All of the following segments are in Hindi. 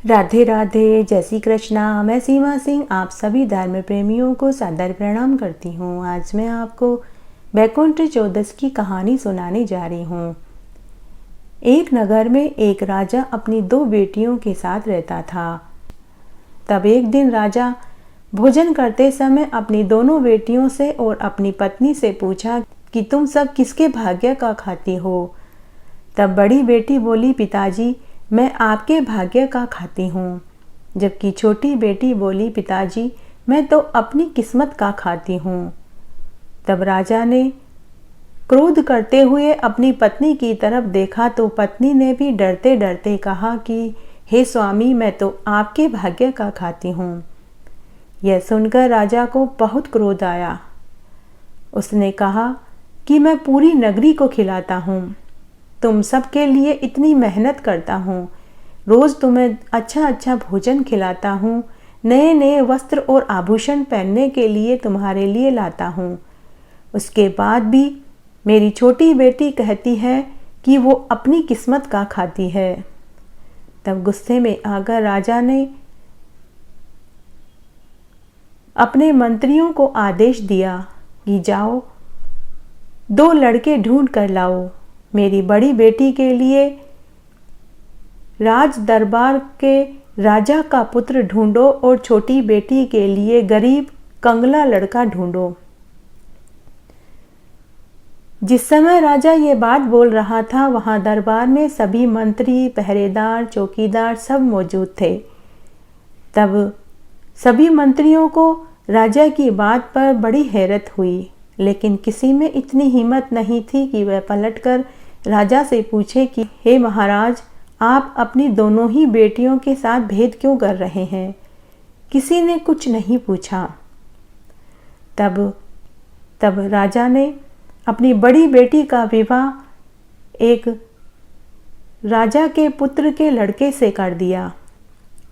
राधे राधे, जय श्री कृष्णा। मैं सीमा सिंह आप सभी धर्म प्रेमियों को सादर प्रणाम करती हूँ। आज मैं आपको वैकुंठ चौदस की कहानी सुनाने जा रही हूँ। एक नगर में एक राजा अपनी 2 बेटियों के साथ रहता था। तब एक दिन राजा भोजन करते समय अपनी दोनों बेटियों से और अपनी पत्नी से पूछा कि तुम सब किसके भाग्य का खाती हो। तब बड़ी बेटी बोली, पिताजी मैं आपके भाग्य का खाती हूँ। जबकि छोटी बेटी बोली, पिताजी मैं तो अपनी किस्मत का खाती हूँ। तब राजा ने क्रोध करते हुए अपनी पत्नी की तरफ देखा तो पत्नी ने भी डरते डरते कहा कि हे स्वामी, मैं तो आपके भाग्य का खाती हूँ। यह सुनकर राजा को बहुत क्रोध आया। उसने कहा कि मैं पूरी नगरी को खिलाता हूँ, तुम सबके लिए इतनी मेहनत करता हूँ, रोज़ तुम्हें अच्छा अच्छा भोजन खिलाता हूँ, नए नए वस्त्र और आभूषण पहनने के लिए तुम्हारे लिए लाता हूँ। उसके बाद भी मेरी छोटी बेटी कहती है कि वो अपनी किस्मत का खाती है। तब गुस्से में आकर राजा ने अपने मंत्रियों को आदेश दिया कि जाओ 2 लड़के ढूंढ कर लाओ, मेरी बड़ी बेटी के लिए राज दरबार के राजा का पुत्र ढूंढो और छोटी बेटी के लिए गरीब कंगला लड़का ढूंढो। जिस समय राजा ये बात बोल रहा था वहां दरबार में सभी मंत्री, पहरेदार, चौकीदार सब मौजूद थे। तब सभी मंत्रियों को राजा की बात पर बड़ी हैरत हुई, लेकिन किसी में इतनी हिम्मत नहीं थी कि वह पलटकर राजा से पूछे कि हे महाराज, आप अपनी दोनों ही बेटियों के साथ भेद क्यों कर रहे हैं। किसी ने कुछ नहीं पूछा। तब राजा ने अपनी बड़ी बेटी का विवाह एक राजा के पुत्र के लड़के से कर दिया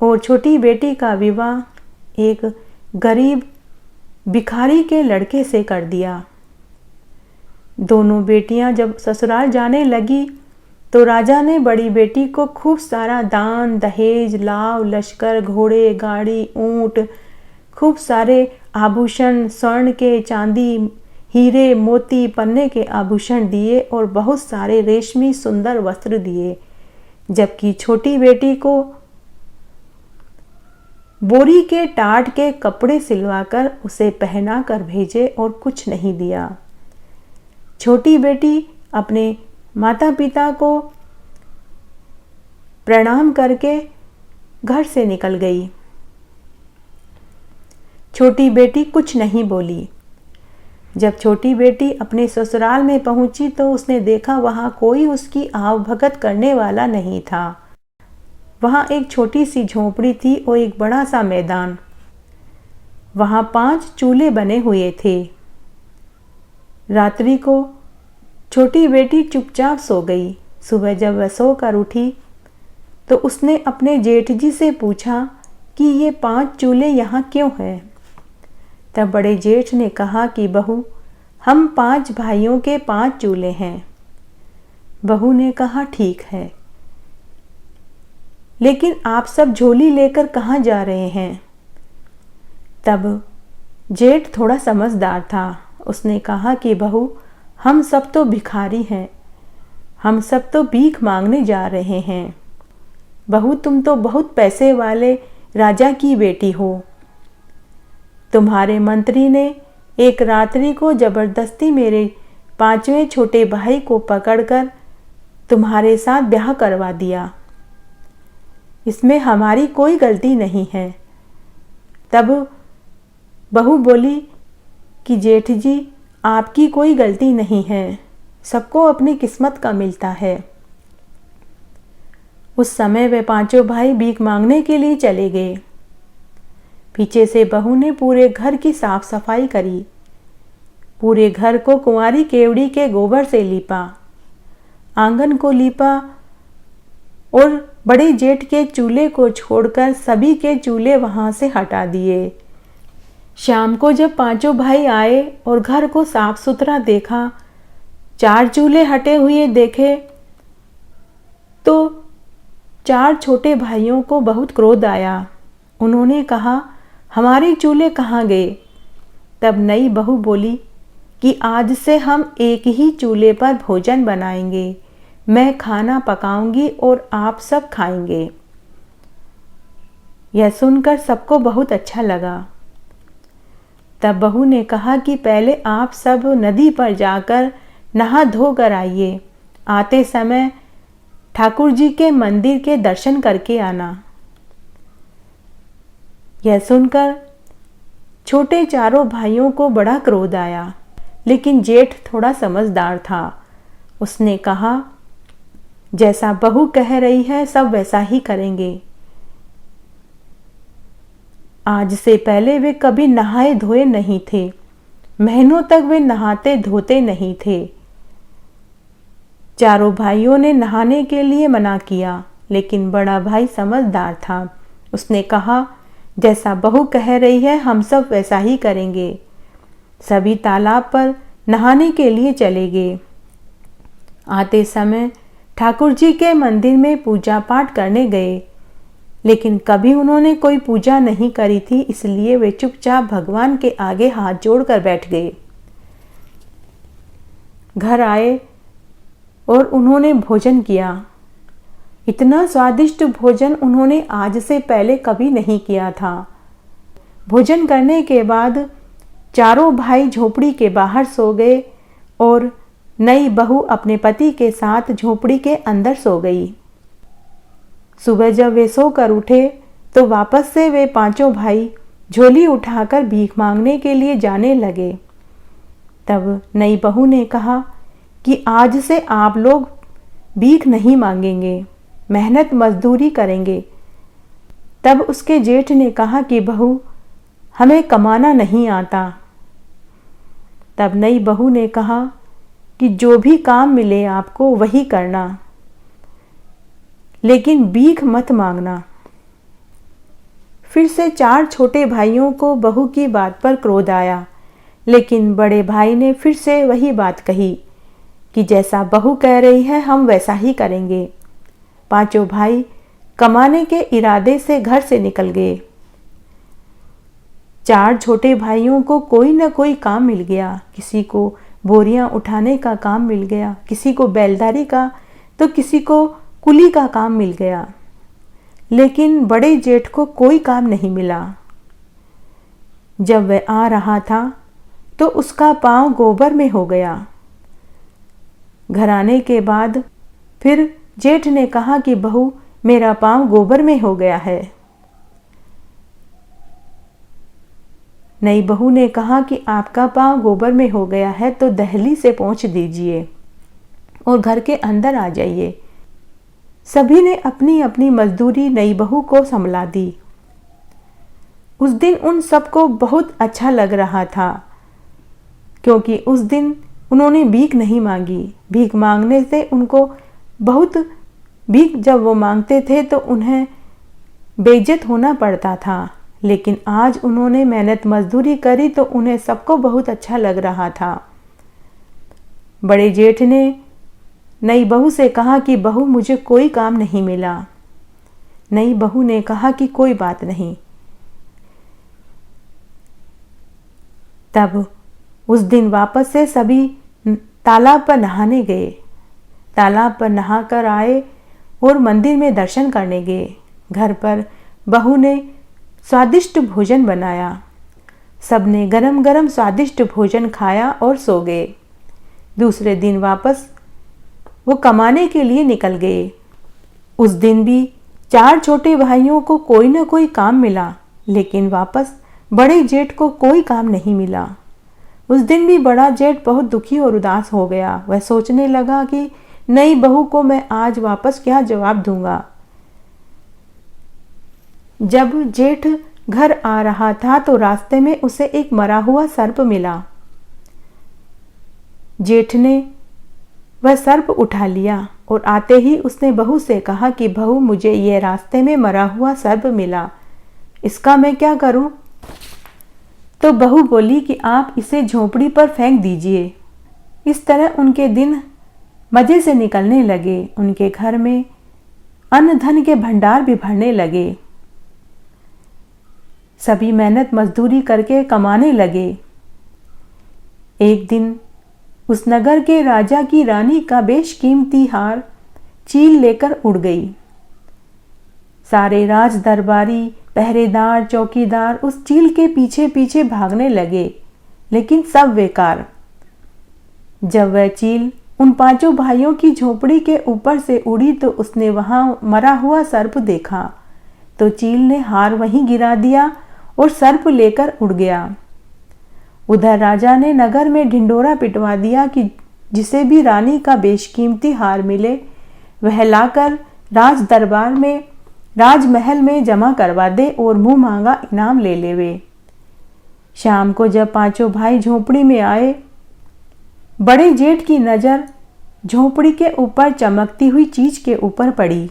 और छोटी बेटी का विवाह एक गरीब भिखारी के लड़के से कर दिया। दोनों बेटियां जब ससुराल जाने लगी तो राजा ने बड़ी बेटी को खूब सारा दान दहेज, लाव लश्कर, घोड़े, गाड़ी, ऊंट, खूब सारे आभूषण, स्वर्ण के, चांदी, हीरे, मोती, पन्ने के आभूषण दिए और बहुत सारे रेशमी सुंदर वस्त्र दिए। जबकि छोटी बेटी को बोरी के टाट के कपड़े सिलवाकर उसे पहना कर भेजे और कुछ नहीं दिया। छोटी बेटी अपने माता पिता को प्रणाम करके घर से निकल गई। छोटी बेटी कुछ नहीं बोली। जब छोटी बेटी अपने ससुराल में पहुंची तो उसने देखा वहां कोई उसकी आवभगत करने वाला नहीं था। वहां एक छोटी सी झोपड़ी थी और एक बड़ा सा मैदान। वहां 5 चूल्हे बने हुए थे। रात्रि को छोटी बेटी चुपचाप सो गई। सुबह जब वह सोकर उठी तो उसने अपने जेठ जी से पूछा कि ये 5 चूल्हे यहाँ क्यों हैं। तब बड़े जेठ ने कहा कि बहू, हम 5 भाइयों के 5 चूल्हे हैं। बहू ने कहा ठीक है, लेकिन आप सब झोली लेकर कहाँ जा रहे हैं। तब जेठ थोड़ा समझदार था। उसने कहा कि बहू, हम सब तो भिखारी हैं, हम सब तो भीख मांगने जा रहे हैं। बहू, तुम तो बहुत पैसे वाले राजा की बेटी हो। तुम्हारे मंत्री ने एक रात्रि को जबरदस्ती मेरे 5वें छोटे भाई को पकड़कर तुम्हारे साथ ब्याह करवा दिया। इसमें हमारी कोई गलती नहीं है। तब बहू बोली कि जेठ जी, आपकी कोई गलती नहीं है, सबको अपनी किस्मत का मिलता है। उस समय वे 5 भाई भीख मांगने के लिए चले गए। पीछे से बहू ने पूरे घर की साफ सफाई करी। पूरे घर को कुंवारी केवड़ी के गोबर से लीपा, आंगन को लीपा और बड़े जेठ के चूल्हे को छोड़कर सभी के चूल्हे वहां से हटा दिए। शाम को जब 5 भाई आए और घर को साफ सुथरा देखा, 4 चूल्हे हटे हुए देखे तो 4 छोटे भाइयों को बहुत क्रोध आया। उन्होंने कहा, हमारे चूल्हे कहाँ गए? तब नई बहू बोली कि आज से हम एक ही चूल्हे पर भोजन बनाएंगे। मैं खाना पकाऊंगी और आप सब खाएंगे। यह सुनकर सबको बहुत अच्छा लगा। तब बहू ने कहा कि पहले आप सब नदी पर जाकर नहा धो कर आइए। आते समय ठाकुर जी के मंदिर के दर्शन करके आना। यह सुनकर छोटे चारों भाइयों को बड़ा क्रोध आया, लेकिन जेठ थोड़ा समझदार था। उसने कहा, जैसा बहू कह रही है सब वैसा ही करेंगे। आज से पहले वे कभी नहाए धोए नहीं थे। महीनों तक वे नहाते धोते नहीं थे। चारों भाइयों ने नहाने के लिए मना किया, लेकिन बड़ा भाई समझदार था। उसने कहा, जैसा बहू कह रही है हम सब वैसा ही करेंगे। सभी तालाब पर नहाने के लिए चले गए। आते समय ठाकुर जी के मंदिर में पूजा पाठ करने गए, लेकिन कभी उन्होंने कोई पूजा नहीं करी थी, इसलिए वे चुपचाप भगवान के आगे हाथ जोड़कर बैठ गए। घर आए और उन्होंने भोजन किया। इतना स्वादिष्ट भोजन उन्होंने आज से पहले कभी नहीं किया था। भोजन करने के बाद चारों भाई झोपड़ी के बाहर सो गए और नई बहू अपने पति के साथ झोपड़ी के अंदर सो गई। सुबह जब वे सोकर उठे तो वापस से वे पांचों भाई झोली उठाकर भीख मांगने के लिए जाने लगे। तब नई बहू ने कहा कि आज से आप लोग भीख नहीं मांगेंगे, मेहनत मजदूरी करेंगे। तब उसके जेठ ने कहा कि बहू, हमें कमाना नहीं आता। तब नई बहू ने कहा कि जो भी काम मिले आपको वही करना, लेकिन भीख मत मांगना। फिर से 4 छोटे भाइयों को बहू की बात पर क्रोध आया, लेकिन बड़े भाई ने फिर से वही बात कही कि जैसा बहू कह रही है हम वैसा ही करेंगे। पांचों भाई कमाने के इरादे से घर से निकल गए। 4 छोटे भाइयों को कोई न कोई काम मिल गया। किसी को बोरियां उठाने का काम मिल गया, किसी को बैलदारी का, तो किसी को कुली का काम मिल गया, लेकिन बड़े जेठ को कोई काम नहीं मिला। जब वह आ रहा था तो उसका पांव गोबर में हो गया। घर आने के बाद फिर जेठ ने कहा कि बहू, मेरा पांव गोबर में हो गया है। नई बहू ने कहा कि आपका पांव गोबर में हो गया है तो दहली से पोंछ दीजिए और घर के अंदर आ जाइए। सभी ने अपनी अपनी मजदूरी नई बहू को संभला दी। उस दिन उन सबको बहुत अच्छा लग रहा था, क्योंकि उस दिन उन्होंने भीख नहीं मांगी। भीख मांगने से उनको बहुत, भीख जब वो मांगते थे तो उन्हें बेइज्जत होना पड़ता था, लेकिन आज उन्होंने मेहनत मजदूरी करी तो उन्हें सबको बहुत अच्छा लग रहा था। बड़े जेठ ने नई बहू से कहा कि बहू, मुझे कोई काम नहीं मिला। नई बहू ने कहा कि कोई बात नहीं। तब उस दिन वापस से सभी तालाब पर नहाने गए। तालाब पर नहाकर आए और मंदिर में दर्शन करने गए। घर पर बहू ने स्वादिष्ट भोजन बनाया। सबने गरम गरम स्वादिष्ट भोजन खाया और सो गए। दूसरे दिन वापस वो कमाने के लिए निकल गए। उस दिन भी 4 छोटे भाइयों को कोई न कोई काम मिला, लेकिन वापस बड़े जेठ को कोई काम नहीं मिला। उस दिन भी बड़ा जेठ बहुत दुखी और उदास हो गया। वह सोचने लगा कि नई बहू को मैं आज वापस क्या जवाब दूंगा। जब जेठ घर आ रहा था तो रास्ते में उसे एक मरा हुआ सर्प मिला। जेठ ने वह सर्प उठा लिया और आते ही उसने बहू से कहा कि बहू, मुझे यह रास्ते में मरा हुआ सर्प मिला, इसका मैं क्या करूं? तो बहू बोली कि आप इसे झोपड़ी पर फेंक दीजिए। इस तरह उनके दिन मज़े से निकलने लगे। उनके घर में अन्न धन के भंडार भी भरने लगे। सभी मेहनत मजदूरी करके कमाने लगे। एक दिन उस नगर के राजा की रानी का बेशकीमती हार चील लेकर उड़ गई। सारे राज दरबारी, पहरेदार, चौकीदार उस चील के पीछे पीछे भागने लगे, लेकिन सब बेकार। जब वह चील उन पांचों भाइयों की झोपड़ी के ऊपर से उड़ी तो उसने वहां मरा हुआ सर्प देखा, तो चील ने हार वहीं गिरा दिया और सर्प लेकर उड़ गया। उधर राजा ने नगर में ढिंढोरा पिटवा दिया कि जिसे भी रानी का बेशकीमती हार मिले वह लाकर राज दरबार में, राजमहल में जमा करवा दे और मुंह मांगा इनाम ले लेवे। शाम को जब पांचों भाई झोपड़ी में आए, बड़े जेठ की नजर झोपड़ी के ऊपर चमकती हुई चीज के ऊपर पड़ी।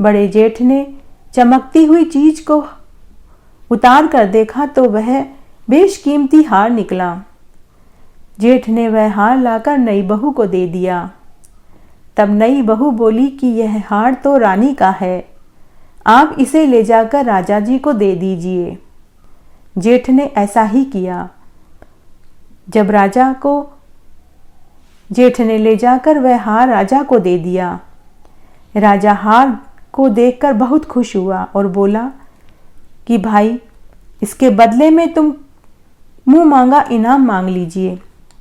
बड़े जेठ ने चमकती हुई चीज को उतार कर देखा तो वह बेशकीमती हार निकला। जेठ ने वह हार लाकर नई बहू को दे दिया। तब नई बहू बोली कि यह हार तो रानी का है, आप इसे ले जाकर राजा जी को दे दीजिए। जेठ ने ऐसा ही किया। जब जेठ ने ले जाकर वह हार राजा को दे दिया। राजा हार को देखकर बहुत खुश हुआ और बोला कि भाई, इसके बदले में तुम मुंह मांगा इनाम मांग लीजिए,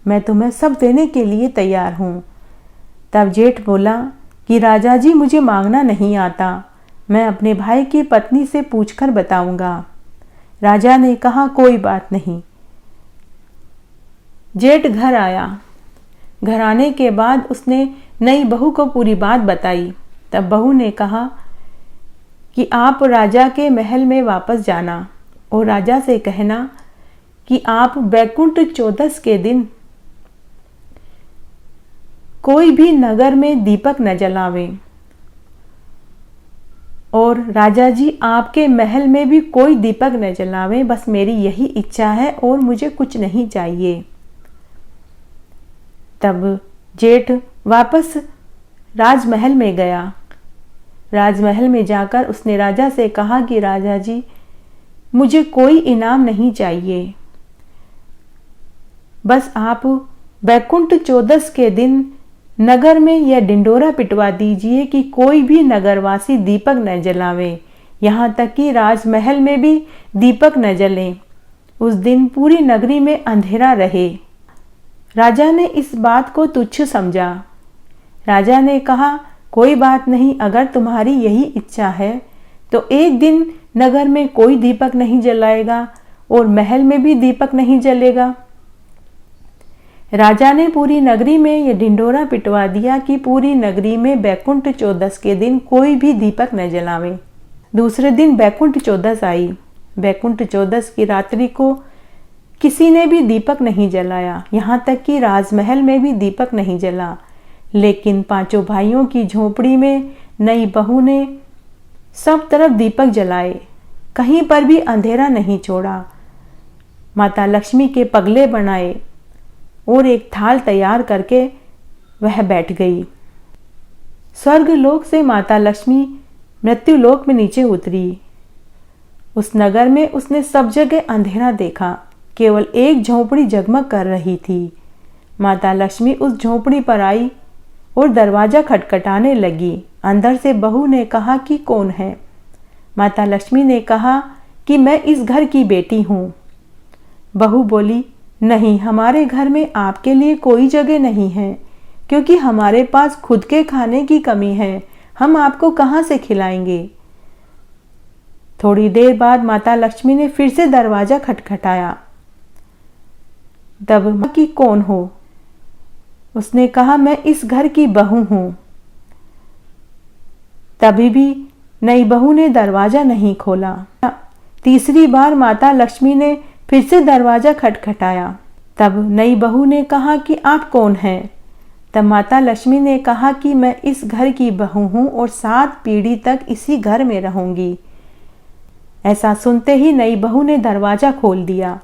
मैं तुम्हें सब देने के लिए तैयार हूं। तब जेठ बोला कि राजा जी, मुझे मांगना नहीं आता, मैं अपने भाई की पत्नी से पूछकर बताऊंगा। राजा ने कहा कोई बात नहीं। जेठ घर आया। घर आने के बाद उसने नई बहू को पूरी बात बताई। तब बहू ने कहा कि आप राजा के महल में वापस जाना और राजा से कहना कि आप बैकुंठ चौदस के दिन कोई भी नगर में दीपक न जलावे और राजा जी आपके महल में भी कोई दीपक न जलावे, बस मेरी यही इच्छा है और मुझे कुछ नहीं चाहिए। तब जेठ वापस राजमहल में गया। राजमहल में जाकर उसने राजा से कहा कि राजा जी, मुझे कोई इनाम नहीं चाहिए, बस आप बैकुंठ चौदस के दिन नगर में यह ढिंढोरा पिटवा दीजिए कि कोई भी नगरवासी दीपक न जलावे, यहाँ तक कि राजमहल में भी दीपक न जलें। उस दिन पूरी नगरी में अंधेरा रहे। राजा ने इस बात को तुच्छ समझा। राजा ने कहा कोई बात नहीं, अगर तुम्हारी यही इच्छा है तो एक दिन नगर में कोई दीपक नहीं जलाएगा और महल में भी दीपक नहीं जलेगा। राजा ने पूरी नगरी में यह ढिंढोरा पिटवा दिया कि पूरी नगरी में बैकुंठ चौदस के दिन कोई भी दीपक न जलावे। दूसरे दिन बैकुंठ चौदस आई। बैकुंठ चौदस की रात्रि को किसी ने भी दीपक नहीं जलाया, यहाँ तक कि राजमहल में भी दीपक नहीं जला। लेकिन पांचों भाइयों की झोपड़ी में नई बहू ने सब तरफ दीपक जलाए, कहीं पर भी अंधेरा नहीं छोड़ा। माता लक्ष्मी के पगले बनाए और एक थाल तैयार करके वह बैठ गई। स्वर्गलोक से माता लक्ष्मी मृत्युलोक में नीचे उतरी। उस नगर में उसने सब जगह अंधेरा देखा, केवल एक झोपड़ी जगमग कर रही थी। माता लक्ष्मी उस झोपड़ी पर आई और दरवाजा खटखटाने लगी। अंदर से बहू ने कहा कि कौन है? माता लक्ष्मी ने कहा कि मैं इस घर की बेटी हूँ। बहू बोली, नहीं, हमारे घर में आपके लिए कोई जगह नहीं है, क्योंकि हमारे पास खुद के खाने की कमी है, हम आपको कहाँ से खिलाएंगे। थोड़ी देर बाद माता लक्ष्मी ने फिर से दरवाजा खटखटाया। तब कि कौन हो? उसने कहा, मैं इस घर की बहू हूं। तभी भी नई बहू ने दरवाजा नहीं खोला। तीसरी बार माता लक्ष्मी ने फिर से दरवाजा खटखटाया। तब नई बहू ने कहा कि आप कौन हैं? तब माता लक्ष्मी ने कहा कि मैं इस घर की बहू हूं और 7 पीढ़ी तक इसी घर में रहूंगी। ऐसा सुनते ही नई बहू ने दरवाजा खोल दिया।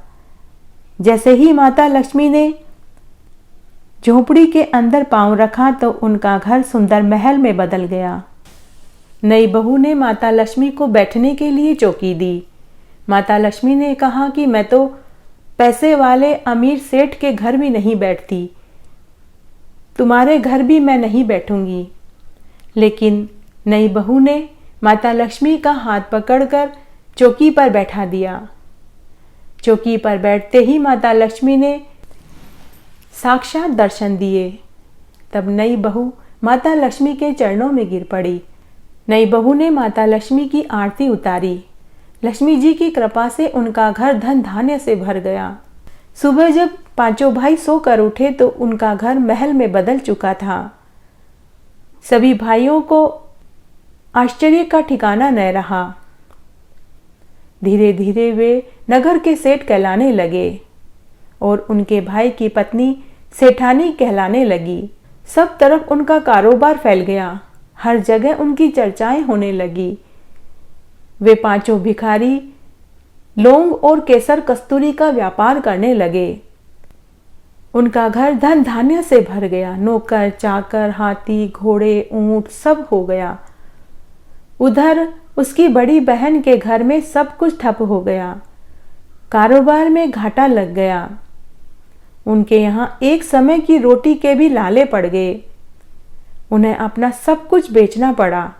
जैसे ही माता लक्ष्मी ने झोपड़ी के अंदर पांव रखा तो उनका घर सुंदर महल में बदल गया। नई बहू ने माता लक्ष्मी को बैठने के लिए चौकी दी। माता लक्ष्मी ने कहा कि मैं तो पैसे वाले अमीर सेठ के घर भी नहीं बैठती, तुम्हारे घर भी मैं नहीं बैठूंगी। लेकिन नई बहू ने माता लक्ष्मी का हाथ पकड़कर चौकी पर बैठा दिया। चौकी पर बैठते ही माता लक्ष्मी ने साक्षात दर्शन दिए। तब नई बहू माता लक्ष्मी के चरणों में गिर पड़ी। नई बहू ने माता लक्ष्मी की आरती उतारी। लक्ष्मी जी की कृपा से उनका घर धन धान्य से भर गया। सुबह जब पांचों भाई सोकर उठे तो उनका घर महल में बदल चुका था। सभी भाइयों को आश्चर्य का ठिकाना न रहा। धीरे धीरे वे नगर के सेठ कहलाने लगे और उनके भाई की पत्नी सेठानी कहलाने लगी। सब तरफ उनका कारोबार फैल गया। हर जगह उनकी चर्चाएं होने लगी। वे पांचों भिखारी लौंग और केसर कस्तूरी का व्यापार करने लगे। उनका घर धन धान्य से भर गया। नौकर चाकर हाथी घोड़े ऊंट सब हो गया। उधर उसकी बड़ी बहन के घर में सब कुछ ठप हो गया। कारोबार में घाटा लग गया। उनके यहाँ एक समय की रोटी के भी लाले पड़ गए। उन्हें अपना सब कुछ बेचना पड़ा।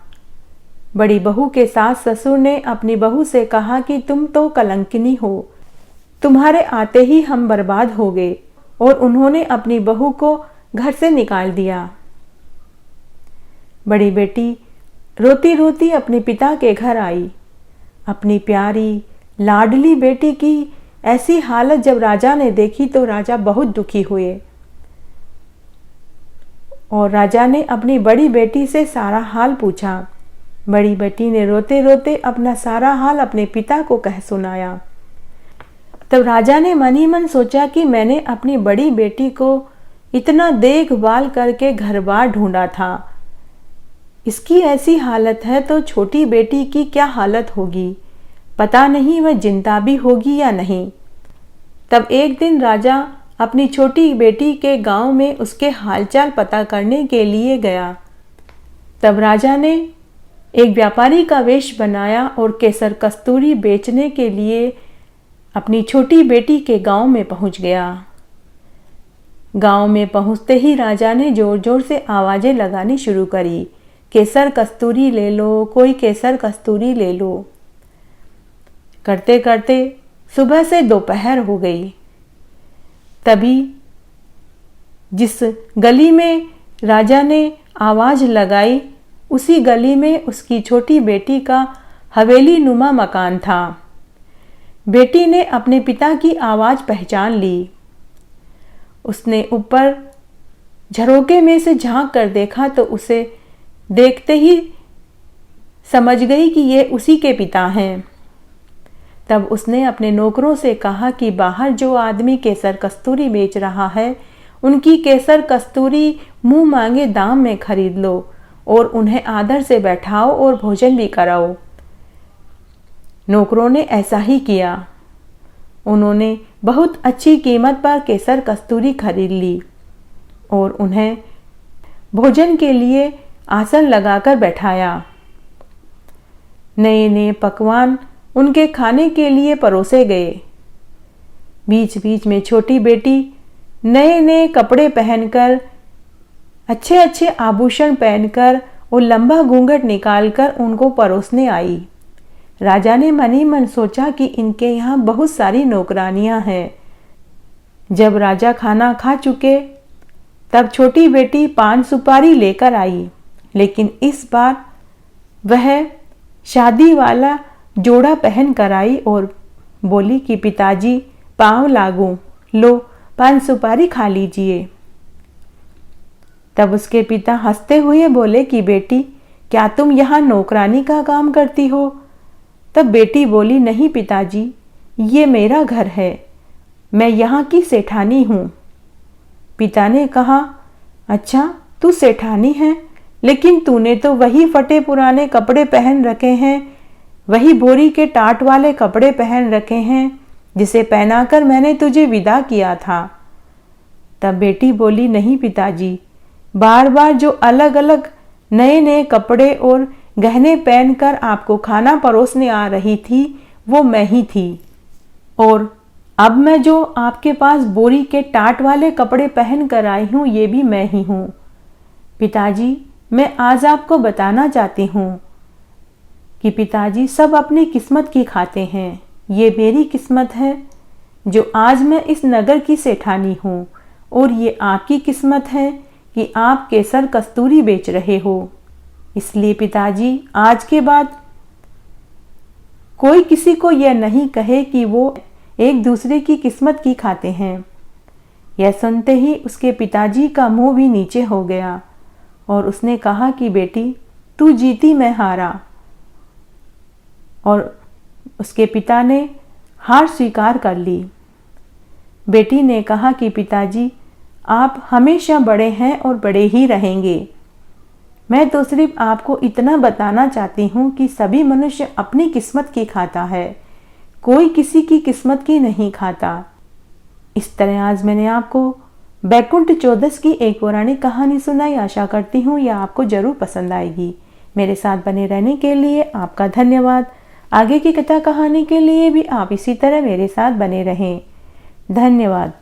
बड़ी बहू के सास ससुर ने अपनी बहू से कहा कि तुम तो कलंकिनी हो, तुम्हारे आते ही हम बर्बाद हो गए, और उन्होंने अपनी बहू को घर से निकाल दिया। बड़ी बेटी रोती रोती अपने पिता के घर आई। अपनी प्यारी लाडली बेटी की ऐसी हालत जब राजा ने देखी तो राजा बहुत दुखी हुए और राजा ने अपनी बड़ी बेटी से सारा हाल पूछा। बड़ी बेटी ने रोते रोते अपना सारा हाल अपने पिता को कह सुनाया। तब राजा ने मन ही मन सोचा कि मैंने अपनी बड़ी बेटी को इतना देखभाल करके घर बार ढूंढा था, इसकी ऐसी हालत है तो छोटी बेटी की क्या हालत होगी, पता नहीं वह जिंदा भी होगी या नहीं। तब एक दिन राजा अपनी छोटी बेटी के गांव में उसके हालचाल पता करने के लिए गया। तब राजा ने एक व्यापारी का वेश बनाया और केसर कस्तूरी बेचने के लिए अपनी छोटी बेटी के गांव में पहुंच गया। गांव में पहुंचते ही राजा ने जोर जोर से आवाजें लगानी शुरू करी, केसर कस्तूरी ले लो, कोई केसर कस्तूरी ले लो। करते करते सुबह से दोपहर हो गई। तभी जिस गली में राजा ने आवाज लगाई उसी गली में उसकी छोटी बेटी का हवेली नुमा मकान था। बेटी ने अपने पिता की आवाज पहचान ली। उसने ऊपर झरोके में से झांक कर देखा तो उसे देखते ही समझ गई कि ये उसी के पिता हैं। तब उसने अपने नौकरों से कहा कि बाहर जो आदमी केसर कस्तूरी बेच रहा है उनकी केसर कस्तूरी मुंह मांगे दाम में खरीद लो और उन्हें आदर से बैठाओ और भोजन भी कराओ। नौकरों ने ऐसा ही किया। उन्होंने बहुत अच्छी कीमत पर केसर कस्तूरी खरीद ली और उन्हें भोजन के लिए आसन लगाकर बैठाया। नए नए पकवान उनके खाने के लिए परोसे गए। बीच बीच में छोटी बेटी नए नए कपड़े पहनकर, अच्छे अच्छे आभूषण पहनकर और लंबा घूंघट निकालकर उनको परोसने आई। राजा ने मन ही मन सोचा कि इनके यहाँ बहुत सारी नौकरानियां हैं। जब राजा खाना खा चुके तब छोटी बेटी पान सुपारी लेकर आई, लेकिन इस बार वह शादी वाला जोड़ा पहन कर आई और बोली कि पिताजी पाँव लागू, लो पान सुपारी खा लीजिए। तब उसके पिता हंसते हुए बोले कि बेटी क्या तुम यहाँ नौकरानी का काम करती हो? तब बेटी बोली नहीं पिताजी, ये मेरा घर है, मैं यहाँ की सेठानी हूँ। पिता ने कहा अच्छा तू सेठानी है, लेकिन तूने तो वही फटे पुराने कपड़े पहन रखे हैं, वही बोरी के टाट वाले कपड़े पहन रखे हैं जिसे पहनाकर मैंने तुझे विदा किया था। तब बेटी बोली नहीं पिताजी, बार बार जो अलग अलग नए नए कपड़े और गहने पहनकर आपको खाना परोसने आ रही थी वो मैं ही थी, और अब मैं जो आपके पास बोरी के टाट वाले कपड़े पहन कर आई हूँ ये भी मैं ही हूँ। पिताजी, मैं आज आपको बताना चाहती हूँ कि पिताजी, सब अपनी किस्मत की खाते हैं। ये मेरी किस्मत है जो आज मैं इस नगर की सेठानी हूँ, और ये आपकी किस्मत है कि आप केसर कस्तूरी बेच रहे हो। इसलिए पिताजी, आज के बाद कोई किसी को यह नहीं कहे कि वो एक दूसरे की किस्मत की खाते हैं। यह सुनते ही उसके पिताजी का मुंह भी नीचे हो गया और उसने कहा कि बेटी, तू जीती मैं हारा। और उसके पिता ने हार स्वीकार कर ली। बेटी ने कहा कि पिताजी, आप हमेशा बड़े हैं और बड़े ही रहेंगे। मैं तो सिर्फ आपको इतना बताना चाहती हूँ कि सभी मनुष्य अपनी किस्मत की खाता है, कोई किसी की किस्मत की नहीं खाता। इस तरह आज मैंने आपको बैकुंठ चौदस की एक पौराणिक कहानी सुनाई। आशा करती हूँ यह आपको जरूर पसंद आएगी। मेरे साथ बने रहने के लिए आपका धन्यवाद। आगे की कथा कहानी के लिए भी आप इसी तरह मेरे साथ बने रहें। धन्यवाद।